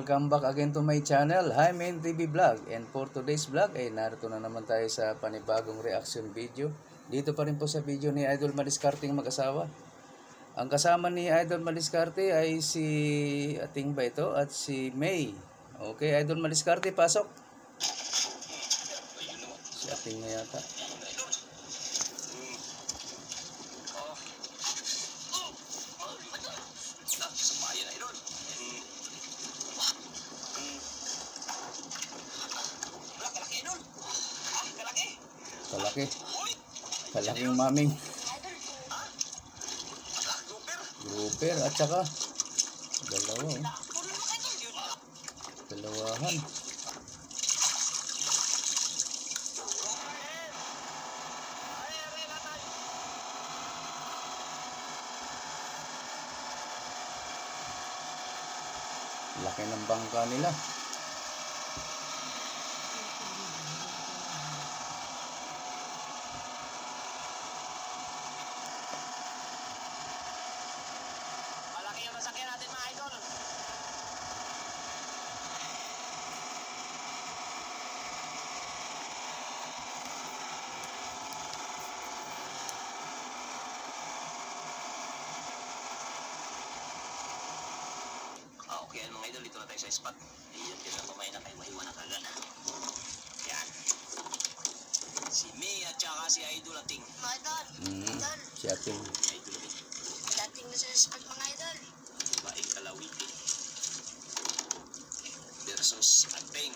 welcome back again to my channel, Hi Main TV Vlog. And for today's vlog ay narito na naman tayo sa panibagong reaction video. Dito pa rin po sa video ni Idol Madiskarte mag-asawa. Ang kasama ni Idol Madiskarte ay si Ating ba ito at si May. Okay, Idol Madiskarte, pasok. Si Ating na yata. Kalaking maming grouper at saka dalawahan. Laki ng bangka nila. Okay, mga idol, dito na tayo sa spot. Ayan, dito na pamain na kayo maiwan na kagad. Ayan. Si May at saka si Idol Ating. Mga idol, idol. Si Ating. Si Idol Ating. Dating na sa spot mga idol. Baing Kalawiti versus Ating.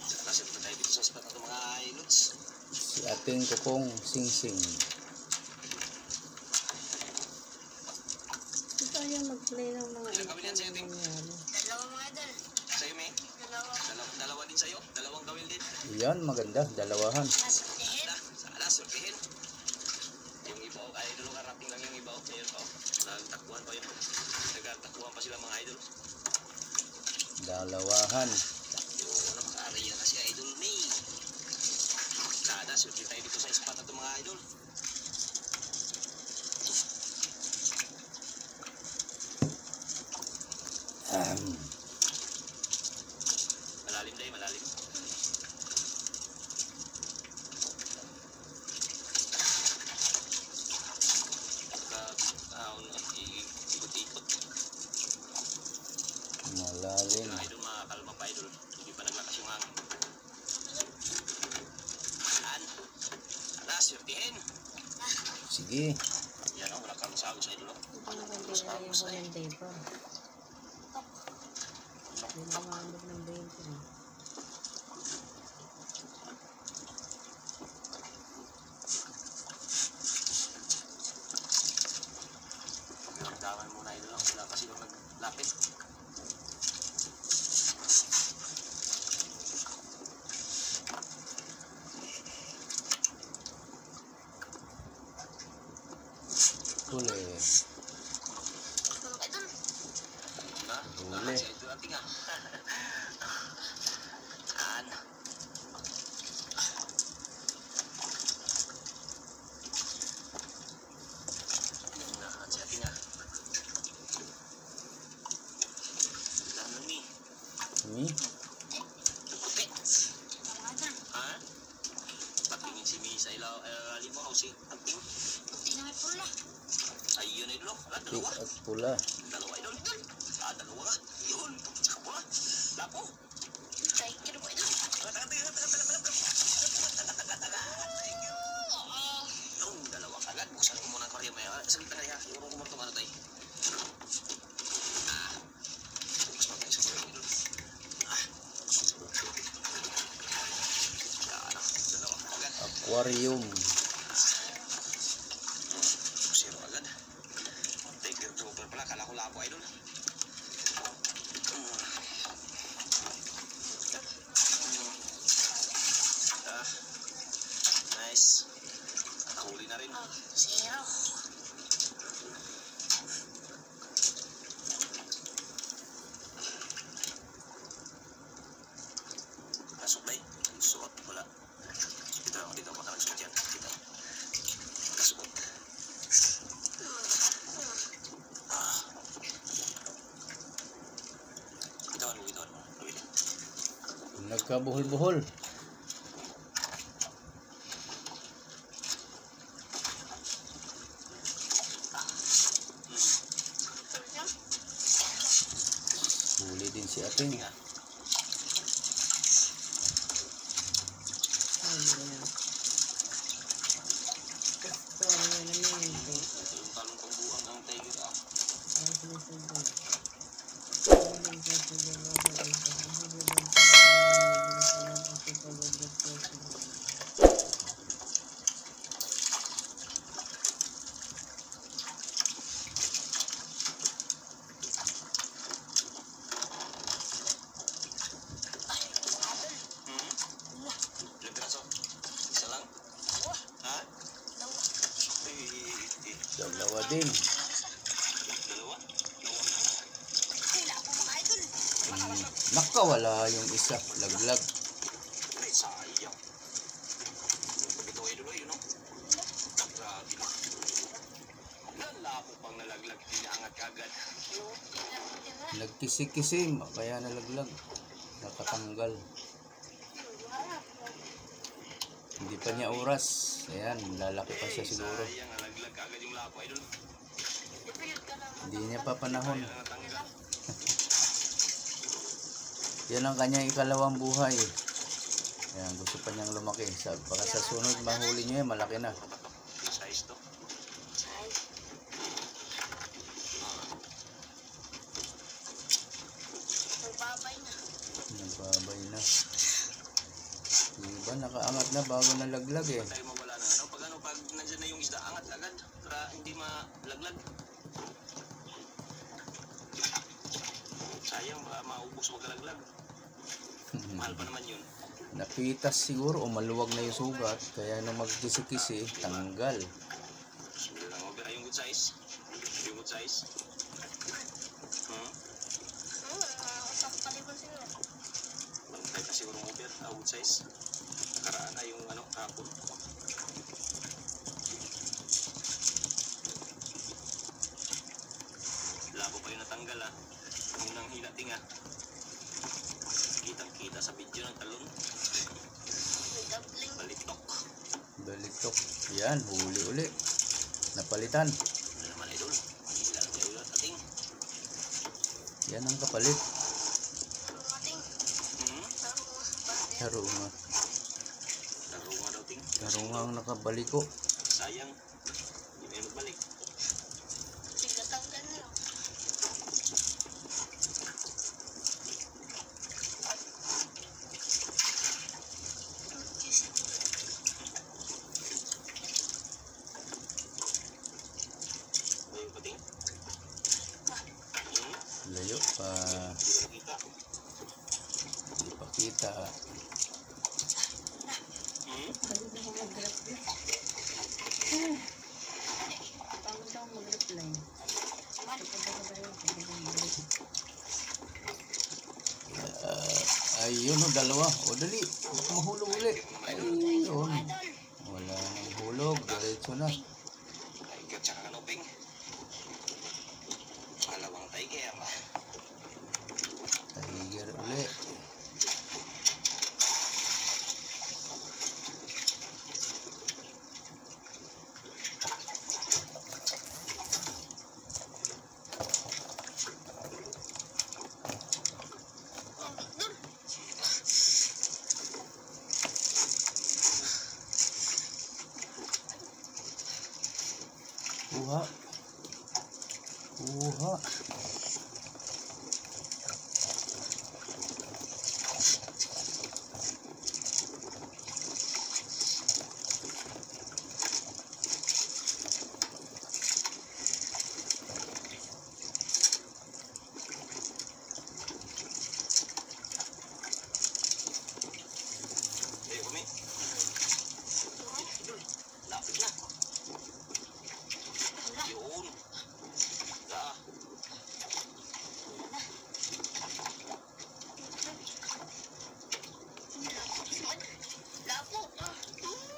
Saka siyempre tayo dito sa spot ng mga idols. Si Ating Kokong Sing-Sing. Tayo mag-play ng mga ilang kami yan sa'yo, Ting? Dalawa mga idol. Sa'yo, May? Dalawa din sa'yo? Dalawang gawin din? Yan, maganda. Dalawahan. Sana, surtihin. Yung iba, idol, karating lang yung iba. Ngayon pa, nagtakbuhan pa yun. Nagtakbuhan pa sila mga idol. Dalawahan. Yung makaariya na si Idol May. Sana, surtihin tayo dito sa spot na ito mga idol. Malalim dahil, malalim. Ikot-ikot. Malalim. Idol, makakalma pa idol. Hindi pa naglakas yung hangin. Sana, surtihin. Sige. Yan o, wala kang masagos idol. Masagos na yung paper. Yung mga andog ng 20. Daman muna idol lang. Wala kasi nung naglapit. Huli. Huli. Si Idol Ating ah. Saan? Si Ating ah. Ano ni? Mi? Puti. Mga idol. Ha? Patingin si Mi sa ilaw. Alimaw si Ating. Puti na may pula. Ayun idol. Pink Dalawa. at pula. Dalawa idol. Dalawa nga. Yun. Tsaka pula. Lapo. Try kino po idol. Yung dalawa kagad. Buksan ko muna ang karya. Saglit na kaya. Iurong ko muna itong ano tayo. Buksan tayo sa karya idol. Yan. Dalawa kagad. Aquarium. Zero agad. Tiger dropper pala. Kala ko lapo idol. Nice. Nakahuli na rin. Zero. Nasuklay. Suot. Wala. Dito ako. Dito ako. Nakasuot yan. Dito. Nasuot. Nagkabuhol-buhol. Huli din si ating. Ay, yan. Story na naman. Yung talong pangbuang ang tiger ah. Ay, sinusunod. Ilang piraso? Isa lang? Ha? Dalawa din. Dalawa? Nakawala yung isa. Laglag. Ay, sayang. Ito ay dulo yun, no? Grabe na. Lalapo pang nalaglag, tinaangat ka agad. Nagkisi-kisi. Kaya nalaglag. Nakatanggal. Hindi pa niya oras. Ayan, lalaki pa siya siguro. Sayang, nalaglag ka agad yung lapo, idol. Hindi niya pa panahon. Sayang natanggal. Yan ang kanyang ikalawang buhay. Ayan, gusto pa niyang lumaki. Baka sa sunod mahuli niyo yan, malaki na. Yung size to. Nagbabay na. Diba, nakaangat na bago nalaglag eh. Tayo mawala na ano. Pag nandyan na yung isda, angat agad. Para hindi malaglag. Sayang, baka maubos magalaglag. Mahal pa naman yun. Napitas siguro o maluwag na yung sugat. Kaya nung magkisi-kisi, tanggal. Sunod lang, mabira yung good size. Yung good size. Bantay pa siguro mo beer, good size. Nakaraan na yung ano, hapon. Labo pa yung natanggal ah. Unang hinating ah. Kitang-kita sa video ng talon. Balitok. Balitok. Yan, huli uli. Napalitan. Ano naman idol? Ilan kayo ulit ating? Yan ang kapalit. Laro nga. Laro nga daw ting. Laro nga ang nakabaliko. Sayang. Hindi may magbalik. Ayun pating. Layo pa. Hindi na kita. Hindi pa kita. Pagod ako mag-reply. Pagod ako mag-reply. Ayun o, dalawa. O dali. Baka mahulog uli. Ayun. Wala nang hulog. Diretso na. Tiger tsaka kanoping. Malawang tiger. Tiger uli. Kuha. Kuha. Ayun kami. Lapit na. Yun. Da.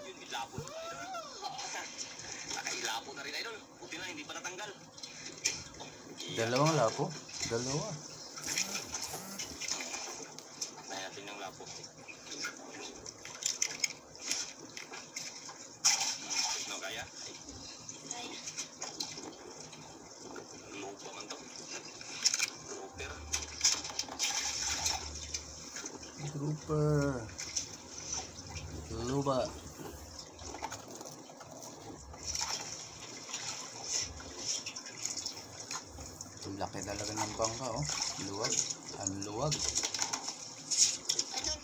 Yun, may lapo na idol. Nakailapo na rin idol. Buti na, hindi pa natanggal. Dalawang lapo. Dalawa. Natin ng lapo. Grouper. Luba. Ang laki talaga ng bangka, oh. Luwag. Ang luwag. Idol,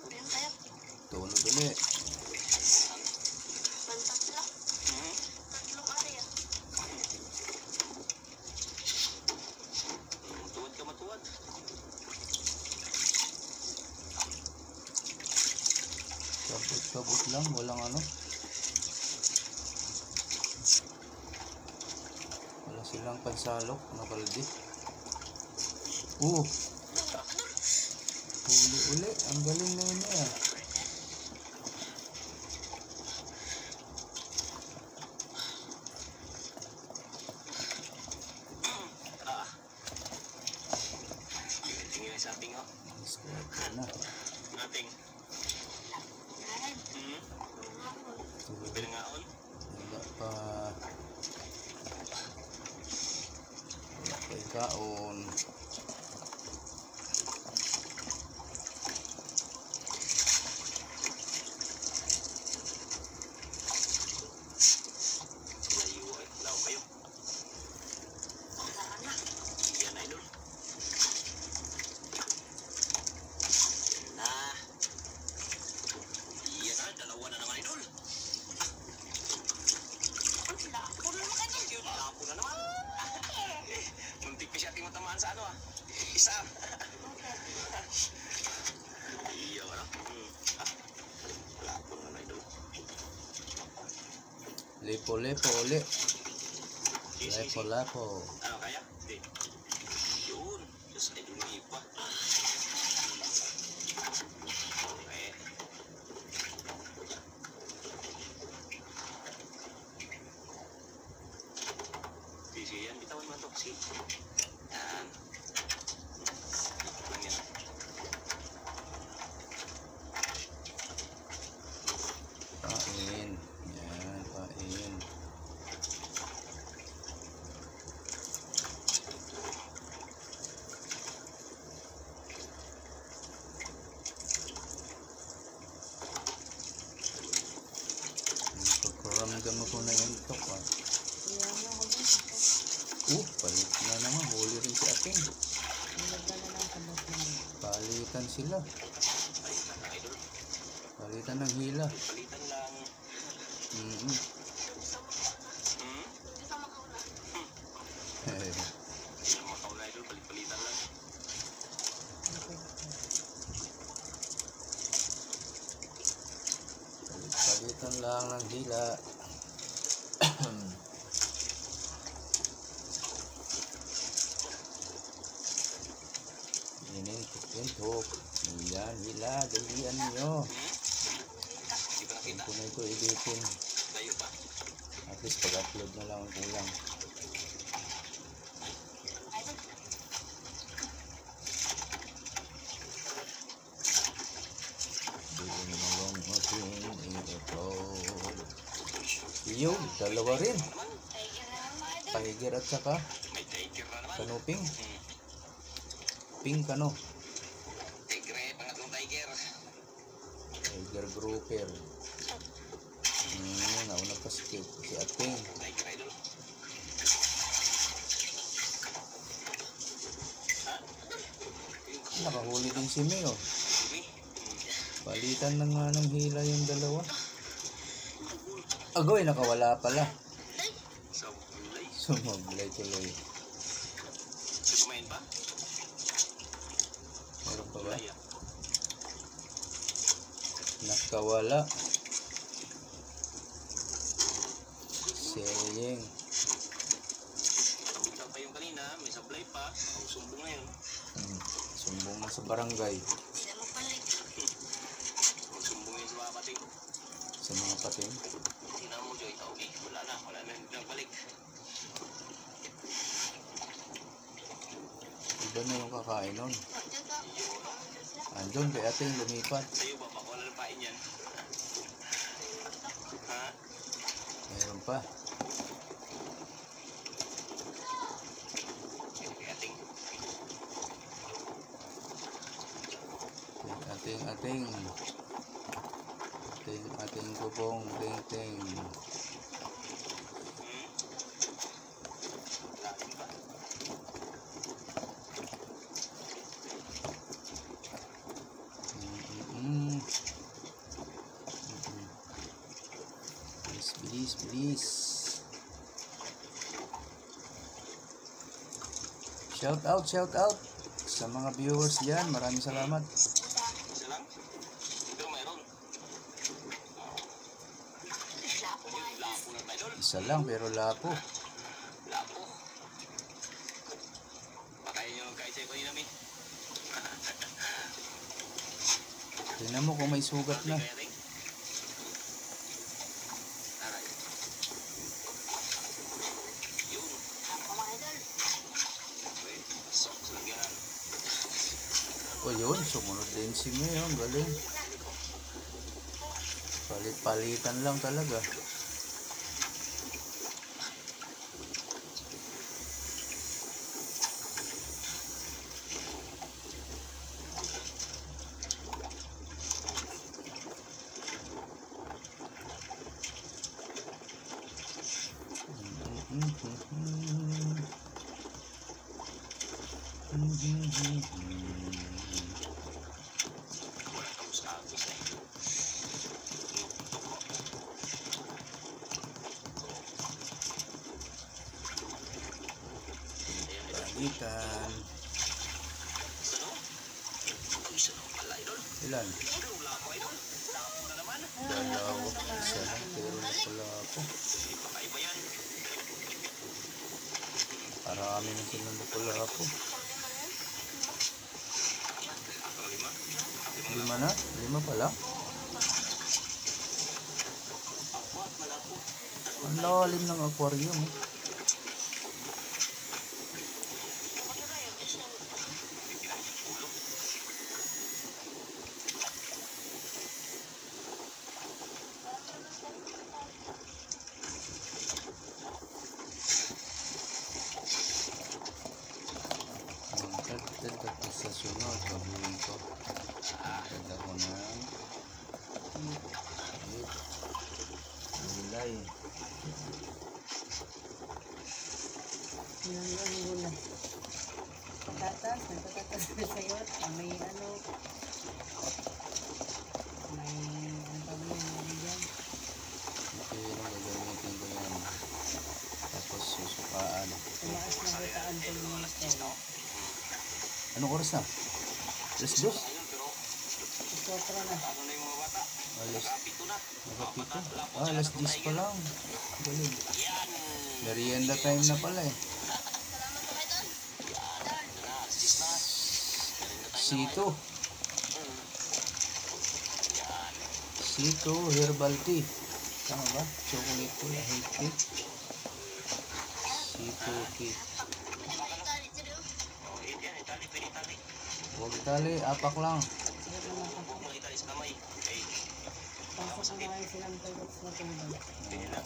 ulit tayo. Tulog ulit. Pantatlo. Tatlong area. Tuwad ka matuwad. Sabot-sabot lang. Walang ano. Wala silang pansalok na balde. Huli uli. Ang galing na yun eh. Tingin sa ating ho. Squad na. Ating. Ayan. Pinangaon. Wala pa. Wala pa ikaon. Layo ay lao kayo. Yan idol. Ah. Yan na, dalawa na naman idol. Lapo na naman idol. Yun, lapo na naman. Muntik pa siya ating matamaan sa ano ah. Isa. Iya ano? Lapo na idol. Lepo-lepo uli. Lepo-lepo. Ano kaya? Hindi. Yun. Diyos ay lumipa. Okay. Busy yan. Bitawan mo ito. Sige. Yan. Lang yan. Pain. Yan, pain. Pagkaramdam ako na yung tok ah. Iyan na ako dun. Palit na naman. Huli rin si Ating. Nilagyan na lang sa basin. Palitan sila. Palitan na idol. Palitan ng hila. Palitan lang. Mm-hmm. Hindi ka makaula. Hindi na makaw na idol. Palit-palitan lang. Palitan lang ng hila. Intok. Yan, hila. Dalian nyo. Hindi pa nakita. Kung na ito editin. Layo pa. At least pag-upload na lang ang kulang. Idol. Doon na lang ating i-upload. Iyo, dalawa rin. Tiger na naman idol. Pahigir at saka May tiger na naman. kanuping. Ping kano. Tigre, pangatlong tiger. Tiger grouper. Nauna pa si Ating. Tiger idol. Nakahuli din si Mio. Uy. Palitan na nga ng hila yung dalawa. Agoy, nakawala pala. Sa ulay. Sumablay tuloy. Susumayin pa? Meron pa ba? Ulay ah. Nakawala. Saying. Tabutang pa yung kanina. May sablay pa. Ang sumbong ngayon. Sumbong na sa barangay. Hindi na mabalik. Ang sumbong yun sa mga pating. Sa mga pating. Tingnan mo Joy. Okay. Wala na. Wala na. Hindi na balik. Iba na yung kakain nun. Diyan ka. Andun kay Ating lumipat. Sa'yo ba? Baka wala na pain yan. Ha? Meron pa. Kaya ating. Kay Ating bubong ting. Lalim ba? Bilis. Shout out sa mga viewers diyan. Maraming salamat. Isa lang? Pero mayroon. Ayun, lapo na tayo, idol. Isa lang pero lapo. Lapo. Pakain nyo kahit sa'yo kanina, Mi. Tingnan mo kung may sugat na. Kaya, Ting. Aray. Yun. Ako mga idol. Okay. Sok sa lagyan. O yun, sumunod din si Mayon. Galing. Palit-palitan lang talaga. Walang kamus-kamus na yun. Palitan. Ano? Ang isa lang pala, idol. Ilan? Pero wala ko, idol. Lapo na naman. Dalawa. Isa lang pero napalapo. Pakaiba yan. Marami na silang napalapo. Ang lima. Lima na? Lima pala? Apat, malapo. Ang lalim ng aquarium. Magdagdag ako sa sunod. Gagawin ko. Magdagdag ako ng gulay. Ang gulay. Patatas, may patatas na sayot. May ano pa ba yun dyan? Ito yung gagamitin ko yan. Tapos susukaan. Tumaas na butaan po yung minister. Anong oras na? Alas 2? Ayun, pero Isotro na. ano na yung mga bata? Alas Kapito na. Nakapito? Alas 10 pa lang. Galing. Yan. Merienda time na pala eh. Salamat po idol. Yan. Na, sis na. Sito. Yan. Sito herbal tea. Tama ba? Chocolate tea. I hate tea. Sito tea. Tali dito. Oh, yan. Itali, pwede itali. Huwag tali. Apak lang. Sarap naman ka. Huwag mo itali sa kamay. Okay. Pasok na kayo silang tulots na tubig. Pwede na.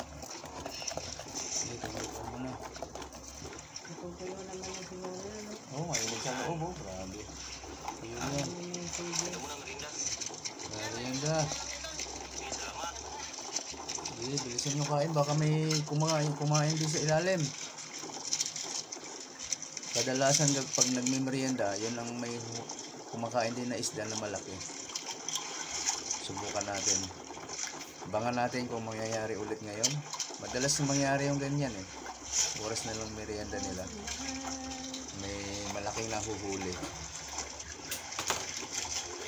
Sige, tumukan mo na. Napupulo naman yung siguro yun. Oo, mahilig sa loob oh. Grabe. Yun yan. Ano yung sige. Ito muna, merinda. Merienda. Okay, salamat. Sige, bilisan nyo kain. Baka may kumain din sa ilalim. Kadalasan pag nagmimerienda, yun ang may kumakain din na isda na malaki. Subukan natin. Abangan natin kung mangyayari ulit ngayon. Madalas na mangyari yung ganyan eh. Oras na lang merienda nila. May malaking nahuhuli.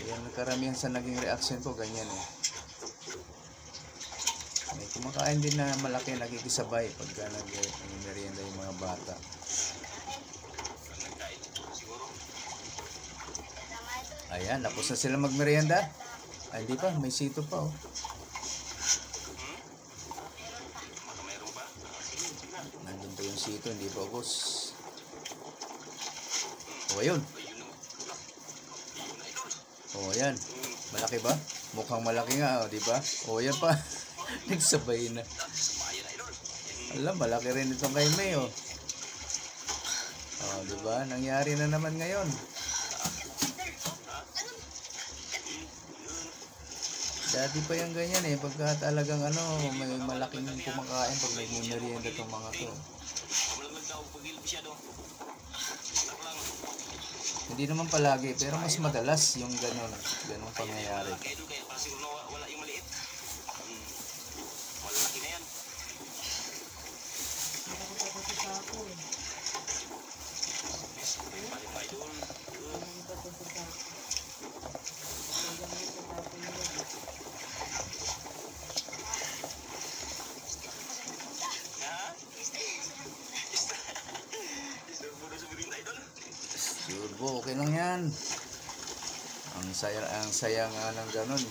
Yan ang karamihan sa naging reaction ko, ganyan eh. May kumakain din na malaki nagkikisabay pagka nag-merienda yung mga bata. Ang nagkain. Siguro. Ayan, tapos na sila magmerienda. Ay, hindi pa, may sito pa oh. Baka mayroon pa. Sige, sige na. Nandun pa yung sito, hindi pa ubos. O, ayun. Ayun na. Ayun na, idol. O, ayan. Malaki ba? Mukhang malaki nga, oh, di ba? O, ayan pa. Nagsabay na. Sabayan na, idol. Alam, malaki rin itong kay May, oh. O, di ba? Nangyari na naman ngayon. Dati pa yung ganyan eh, pagka talagang ano, may malaking kumakain pag may merienda itong mga to. Malaglag daw, pag-ilip siya do. Tak lang. Hindi naman palagi, pero mas madalas yung ganun pangyayari. Kaya idol, kaya para siguro wala yung maliit. Malalaki na yan. Nakakapagod sa ako eh. Balik pa idol. Nakakapagod sa ako. Kaya ganyan sa ako nila. Ha? Istorbo na sa green idol. Turbo, okay lang yan. Ang saya nga ng ganun.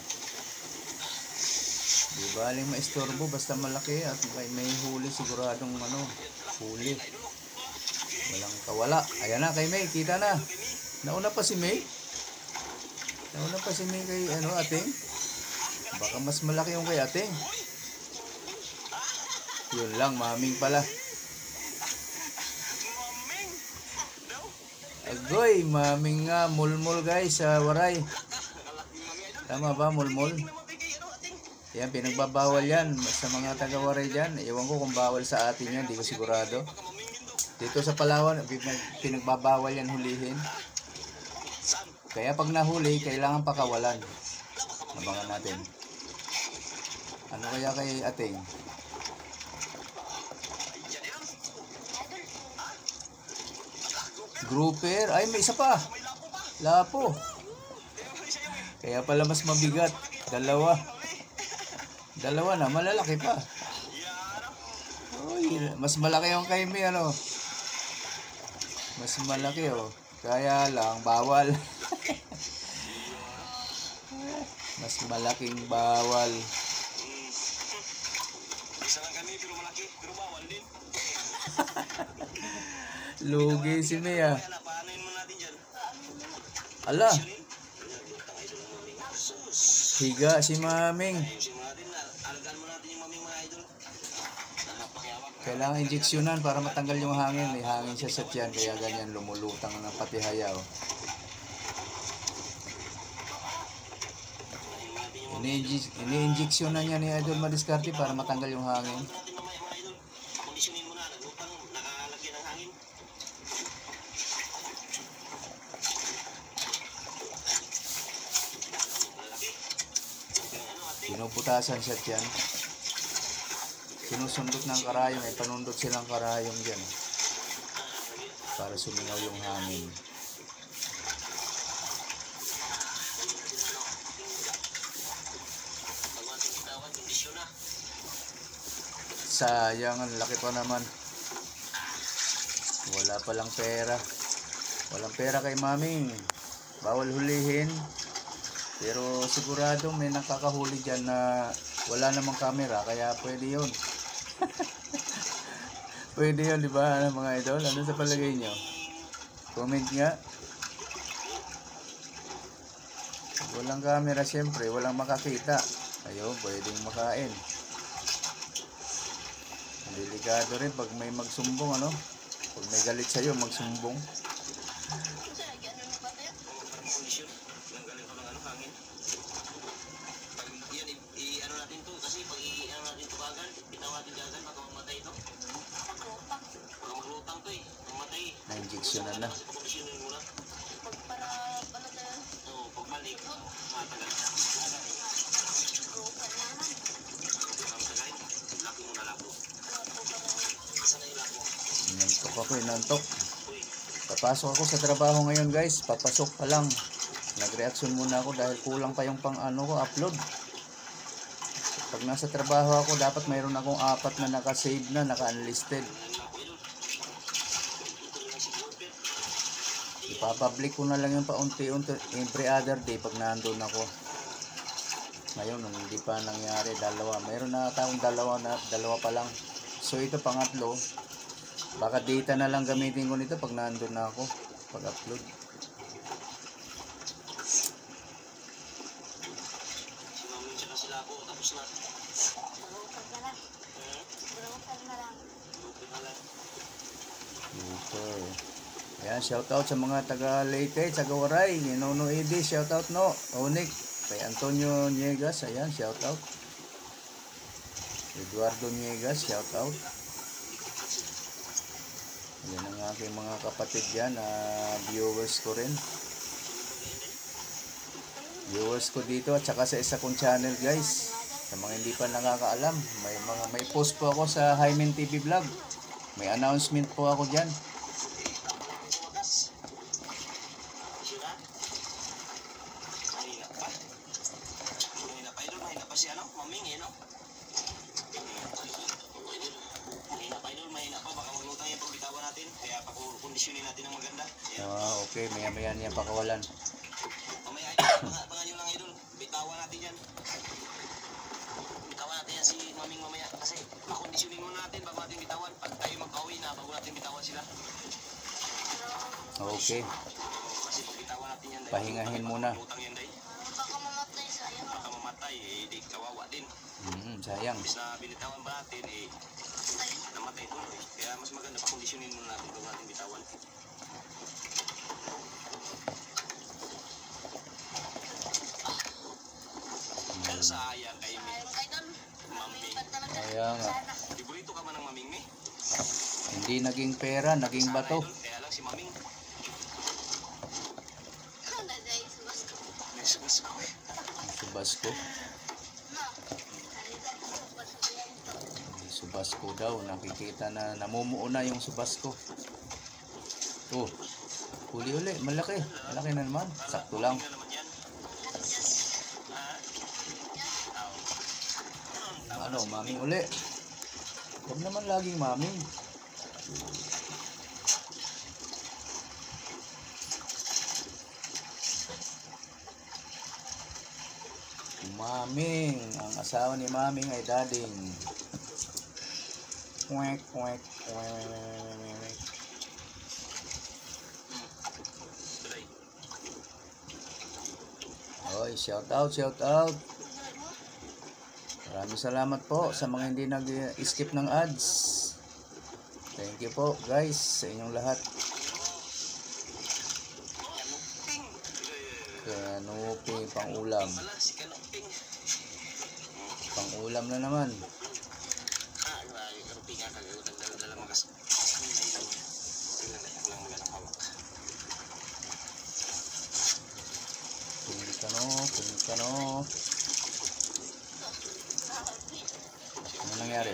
Di baling maistorbo basta malaki at may huli siguradong huli. Walang kawala. Ayan na kay May, kita na. Nauna pa si May. Nauna pa si May kay ating. Baka mas malaki yung kay ating. Yun lang, maming pala. Maming! Daw? Agoy, maming nga, mulmul guys sa Waray. Tama ba, mulmul? Namatay kay ating. Yan, pinagbabawal yan sa mga taga-Waray dyan. Ewan ko kung bawal sa atin yan, di ko sigurado. Baka mamingin do. Dito sa Palawan, pinagbabawal yan hulihin. Saan? Kaya pag nahuli, kailangan pakawalan. Abangan natin. Ano kaya kay ating? Diyan yan. Grouper? Ay, may isa pa. May lapo pa. Lapo. May isa yung Kaya pala mas mabigat. Dalawa. Dalawa na, malalaki pa. Uy, mas malaki yung kay May, Mas malaki, oh. Kaya lang, bawal. Mas malaking bawal. Isa lang kami pero malaki. Pero bawal din. Lugi si May, ah. Kaya paanoin mo natin dyan. Ala, Yun. Idol ng maming. Sus. higa si Maming. Ayusin mo natin. Alagaan mo natin yung maming mga idol. Napakiyawak. Kailangan injeksyonan para matanggal yung hangin. May hangin siya sa tiyan, kaya ganyan lumulutang ng pati hayaw. Ini-injeksyonan niya ni Idol Madiskarte para matanggal yung hangin. Natin mamaya mga idol. Kondisyonin mo na. Nagutang. Nakalagyan ng hangin. Malaki. Yung ating. Pinuputasan siya tiyan. Sinusundot ng karayong, may panundot silang karayong dyan. Para sumingaw yung hangin. Pag ating itawan, kondisyon na. Sayang, ang laki pa naman. Wala palang pera. Walang pera kay Maming. Bawal hulihin. Pero sigurado may nakakahuli dyan na wala namang camera, kaya pwede yun. Pwede yun, di ba, mga idol? Ano sa palagay nyo? Comment nga. Walang camera, syempre, walang makakita. Ayun, pwedeng makain. Delikado rin pag may magsumbong, Pag may galit sa'yo, magsumbong. Parang kondisyon. Nanggaling ko ng hangin. Pag yan, i-ano natin to. Kasi pag i-ano natin to kagan, bitawatin kagan, baka mamatay to. Baka maglutang to mamatay. Na-injeksyonan na. Kasi pag-kondisyonin mo na. Para ano tayo? Oo, pagbalik, matagal siya. Kamsagain, laki mo na lako. Saan na yung lako? Nantok ako, nantok. Uy, Papasok ako sa trabaho ngayon, guys. Papasok pa lang. Nag-reaction muna ako dahil kulang pa yung upload. Pag nasa trabaho ako, dapat mayroon akong 4 na naka-save na, naka-unlisted. Ipapublic ko na lang yung paunti-unti every other day pag nandun ako. Ngayon, hindi pa nangyari, dalawa. Mayroon na taong dalawa pa lang. So ito pangatlo. Baka data na lang gamitin ko nito pag nandun na ako, pag-upload. sinaming siya kasi lako, tapos na. Lupit na lang. Super. Ayan, shoutout sa mga taga Leyte, taga Waray, Nono Edi, shoutout no. Onik, Kay Antonio Niegas, ayan, shout out. Eduardo Niegas, shout out. Yan ang aking mga kapatid dyan, viewers ko rin. Viewers ko dito at saka sa isa kong channel, guys. Sa mga hindi pa nakakaalam, may post po ako sa Hymen TV Vlog. May announcement po ako dyan. Mahina pa si ano, maming eh, no? Mahina pa, baka maglutang yung pagbitawan natin. Kaya pakondisyonin natin ng maganda. Okay, maya-maya niya pakawalan. Mamaya idol, abangan nyo lang idol. Bitawan natin yan. Bitawan natin yan si maming mamaya. Kasi pakondisyonin muna natin bago natin bitawan. Pag tayo magkauwi na, bago natin bitawan sila. Okay, Kasi pag bitawan natin yan, pahingahin muna. lutang yan, day. Baka mamatay sayang. Baka mamatay, eh, di kawawa din. Sayang. Bis na binitawan ba natin, eh, namatay tuloy. Kaya mas maganda pakondisyonin muna natin bago natin bitawan. Pero sayang kay Mi. Sayang kay Don. Maming. Ba't talaga? Kaya nga. Sana. Liburito ka man ng maming, Mi. Hindi naging pera, naging Sana, bato. idol, kaya lang si maming. Ano dahil sa basko? May subas ko eh. Subas ko. No. Halika sa basko yan to. Subas ko daw. Nakikita na namumuo na yung subas ko. Oh, huli uli. Malaki. Malaki na naman. Sakto lang. Ano naman yan? Ha? Ano, maming uli. Huwag naman laging maming. Maming. Ang asawa ni maming ay dading. Kwek, kwek, kwek. Tuloy. Oy, shout out, shout out. Maraming salamat po sa mga hindi nag-skip ng ads. Thank you po guys sa inyong lahat. Kanuping. Kanupi, pang ulam. Wala si Kanuping. Pang ulam na naman. Ah, Kanuping nga kagawa ng dala-dala magas. Tingnan na lang magandang hawak. Pinkano. Ano nangyari?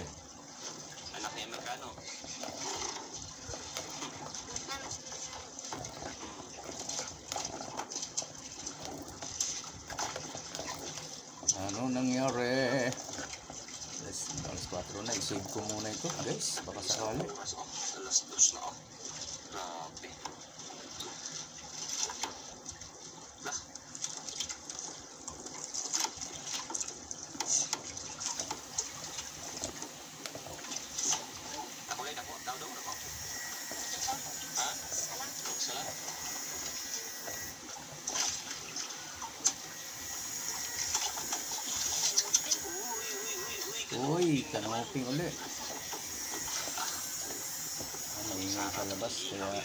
Anak ni Amerikano. Ano nangyari? Alas 4 na. I-save ko muna ito guys. Baka sakali. Alas 2 na oh. Grabe. Lah. Ako ulit ako. Tao daw ako. Ha? Salam. Uy, kanoping uli. Maingay sa labas kaya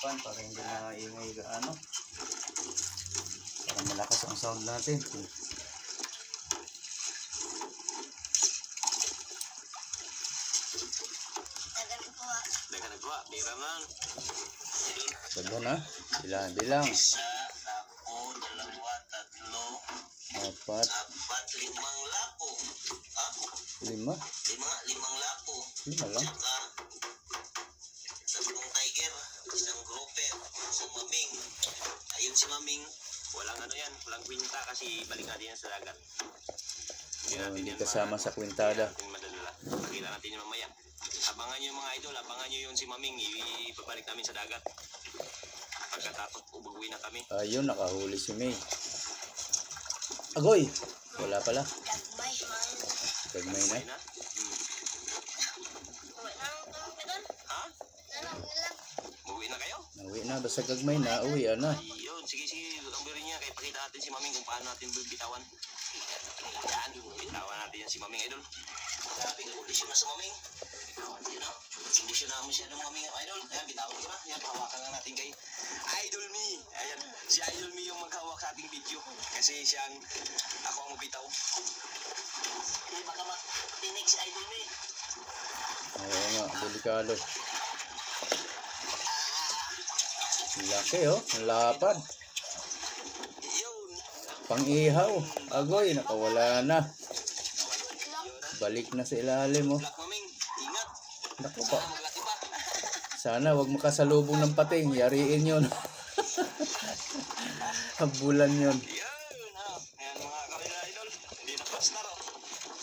pan para hindi na ingay gaano. Para malakas ang sound natin. Dagan ko ha. Dagan nagwa. Bira man. Daghan ha? Bilang. Isa, tapo, dalawa, tatlo, 4, 4, 5 lapo. Ha? 5. 5 lapo. 5 lang. Saka, tatlong tiger, isang grouper, isang maming. Ayun si maming. Walang ano yan, walang kwinta kasi balik natin yan sa dagat. Hindi kasama sa kwintada. Hindi natin madadala. Pakita natin yung mamaya. Abangan nyo mga idol, abangan nyo yun si maming. Ibabalik namin sa dagat. Pagkatapos ubaguin na kami. Ayun, nakahuli si May. Agoy! Wala pala. Gagmay. Gagmay na. Uwi na. Uwi na lang kami Don. Ha? Ano lang. Uwi na kayo? Nauwi na. Basta gagmay na. Uwi na. Ayun, sige, kambirin niya. Kaya pakita natin si maming kung paano natin bitawan. Yan, bitawan natin yan si maming idol. Grabe ka kondisyon na sa maming. You know? Hindi siya na masyadong kami idol. Ayan, bitawan ko na. Ayan, hawakan lang natin kay Idol Me. Ayan, si Idol Me yung maghawak sa ating video. Kasi siyang ako ang mabitaw. Eh, baka matinig si Idol Me. Oo nga, delikado. Laki oh, ang lapad. Yun. Pang-ihaw. Agoy, nakawala na. Balik na sa ilalim oh. Black Maming, ingat. Naku pa. Maglaki pa. Sana wag makasalubong ng pating. Yariin yun. Habulan yun. Yun, ha. Ayan mga kabila idol. Hindi na pasta ro.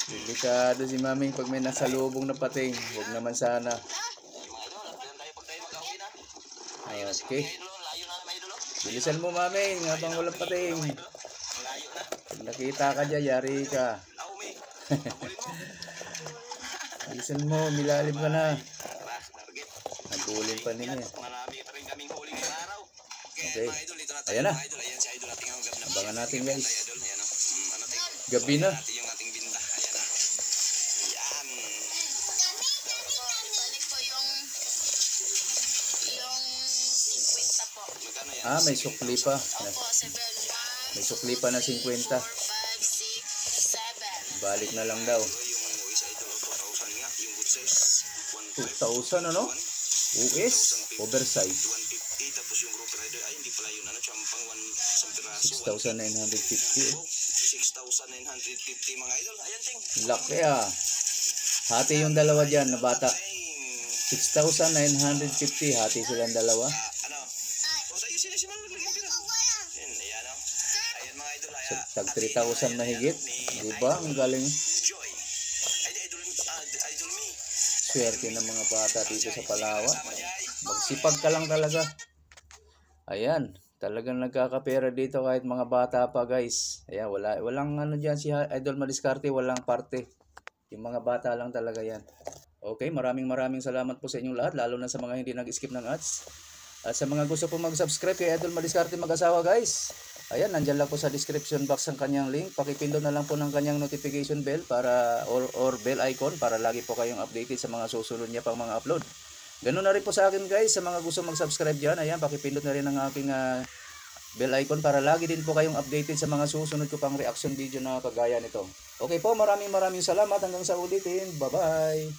Delikado si maming pag may nasalubong na pating. Huwag naman sana. Mga idol, ayan tayo pag tayo mag-awin ha. Ayun na si Okay. mga idol. Layo na mga idol. Bilisan mo maming habang walang pating. Layo na. Pag nakita ka dyan, yari ka. Laumi. Habulin mo. Bilisan mo, milalim ka na. Tara, target. Nagulin pa nila. Marami pa rin kaming huli ngayong araw. Okay. Mga idol, dito na tayo. Ayan na. Mga idol, ayan si idol ating ang gab na. Abangan natin guys. Idol, ayan o. Ano tayo? Gabi na. Natin yung ating binta. Ayan na. Yan. Ibalik po yung 50 po. Magkano yan? Ah, may sukli pa. Opo, 7, 1, May sukli pa na 50. 4, 5, 6, 7. Balik na lang daw. Yung isa idol, 2,000 nga. Yung good size, 2,000 ano? US, oversize. 150. Tapos yung group rider, ay hindi pala yun. Ano, champang 1 piraso. 6,950. 6,950 mga idol. Ayan, ting. Laki ah. Hati yung dalawa dyan na bata. Ting. 6,950. Hati silang dalawa. Ano? O, tayo sila si Manuel. Lagyan pira. Ayan, ayan o. Ayan mga idol. So, tag 3,000 na higit. Diba? Ang galing. Joy. Ay, idol me. Swerte ng mga bata dito sa Palawan. Sama niya ay. Magsipag ka lang talaga. Ayan. Talagang nagkakapera dito kahit mga bata pa guys. Ayan, walang ano dyan si Idol Madiskarte, walang parte. Yung mga bata lang talaga yan. Okay, maraming salamat po sa inyong lahat, lalo na sa mga hindi nag-skip ng ads. At sa mga gusto po mag-subscribe kay Idol Madiskarte mag-asawa guys. Ayan, nandyan lang po sa description box ang kanyang link. Pakipindot na lang po ng kanyang notification bell para or bell icon para lagi po kayong updated sa mga susunod niya pang mga upload. Ganun na rin po sa akin guys, sa mga gusto mag-subscribe dyan, ayan, pakipindot na rin ang aking bell icon para lagi din po kayong updated sa mga susunod ko pang reaction video na kagaya nito. Okay po, maraming salamat hanggang sa ulitin. Bye-bye!